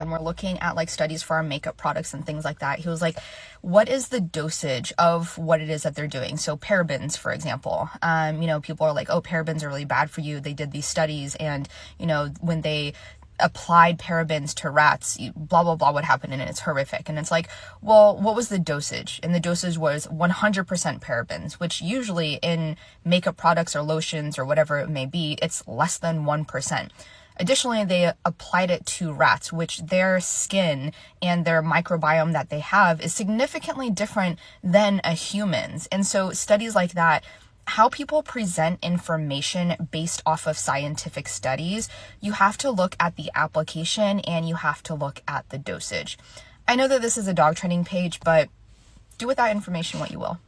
and we're looking at like studies for our makeup products and things like that, he was like, what is the dosage of what it is that they're doing? So parabens, for example, people are like, oh, parabens are really bad for you. They did these studies, and when they applied parabens to rats, blah blah blah, what happened, and it's horrific. And it's like, well, what was the dosage? And the dosage was 100% parabens, which usually in makeup products or lotions or whatever it may be, it's less than 1%. Additionally, they applied it to rats, which their skin and their microbiome that they have is significantly different than a human's. And so studies like that, how people present information based off of scientific studies, you have to look at the application and you have to look at the dosage. I know that this is a dog training page, but do with that information what you will.